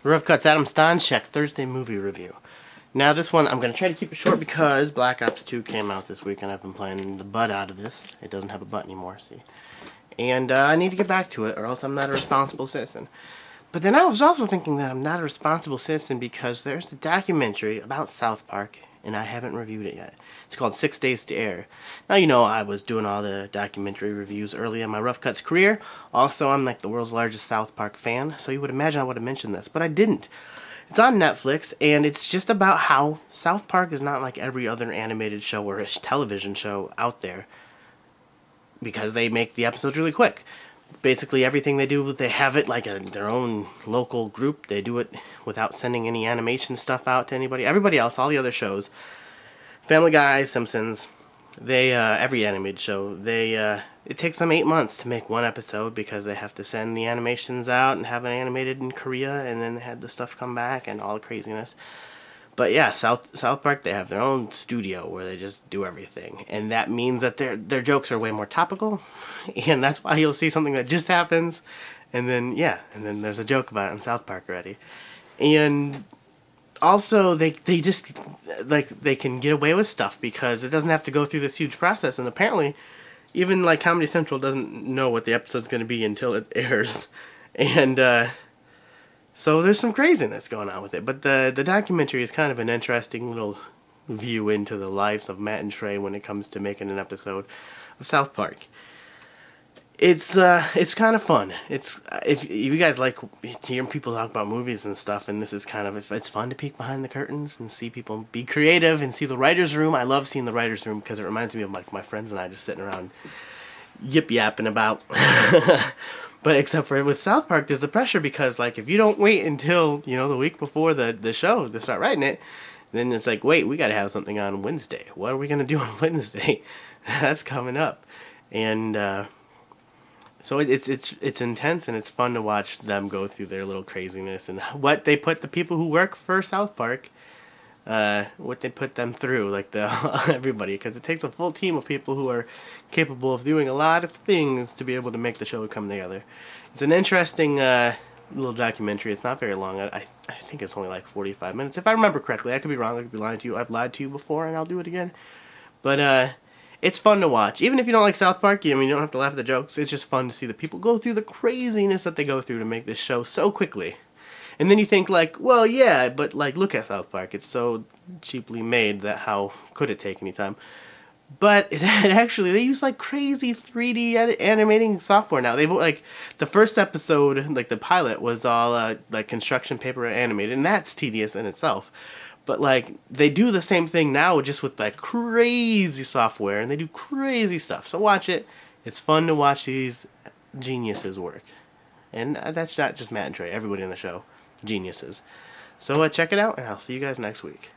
Rough Cuts, Adam Stanchek, Thursday movie review. Now this one, I'm going to try to keep it short because Black Ops 2 came out this week and I've been playing the butt out of this. It doesn't have a butt anymore, see. And I need to get back to it or else I'm not a responsible citizen. But then I was also thinking that I'm not a responsible citizen because there's a documentary about South Park and I haven't reviewed it yet. It's called 6 Days to Air. Now, you know, I was doing all the documentary reviews early in my Rough Cuts career. Also, I'm like the world's largest South Park fan, so you would imagine I would have mentioned this, but I didn't. It's on Netflix, and it's just about how South Park is not like every other animated show or television show out there because they make the episodes really quick. Basically, everything they do, they have it like their own local group. They do it without sending any animation stuff out to anybody. Everybody else, all the other shows, Family Guy, Simpsons, they every animated show, it takes them 8 months to make one episode because they have to send the animations out and have it animated in Korea, and then they had the stuff come back and all the craziness. But yeah, South Park, they have their own studio where they just do everything, and that means that their jokes are way more topical, and that's why you'll see something that just happens, and then there's a joke about it in South Park already, and also they just like they can get away with stuff because it doesn't have to go through this huge process, and apparently even like Comedy Central doesn't know what the episode's going to be until it airs, and so there's some craziness going on with it. But the documentary is kind of an interesting little view into the lives of Matt and Trey when it comes to making an episode of South Park. It's kind of fun. If you guys like hearing people talk about movies and stuff, and this is kind of, it's fun to peek behind the curtains and see people be creative and see the writer's room. I love seeing the writer's room because it reminds me of like my friends and I just sitting around yip-yapping about. But except for with South Park, there's the pressure because like if you don't wait until, you know, the week before the show to start writing it, then it's like, wait, we got to have something on Wednesday. What are we going to do on Wednesday? That's coming up. And so it's intense, and it's fun to watch them go through their little craziness and what they put the people who work for South Park, what they put them through, like everybody, because it takes a full team of people who are capable of doing a lot of things to be able to make the show come together. It's an interesting little documentary. It's not very long. I think it's only like 45 minutes, if I remember correctly. I could be wrong. I could be lying to you. I've lied to you before, and I'll do it again. But it's fun to watch. Even if you don't like South Park, you don't have to laugh at the jokes. It's just fun to see the people go through the craziness that they go through to make this show so quickly. And then you think like, well, yeah, but like, look at South Park. It's so cheaply made that how could it take any time? But it actually, they use like crazy 3D animating software now. They've like, the first episode, like the pilot, was all like construction paper animated, and that's tedious in itself. But like, they do the same thing now just with like crazy software, and they do crazy stuff. So watch it. It's fun to watch these geniuses work. And that's not just Matt and Trey, everybody in the show. Geniuses. So check it out, and I'll see you guys next week.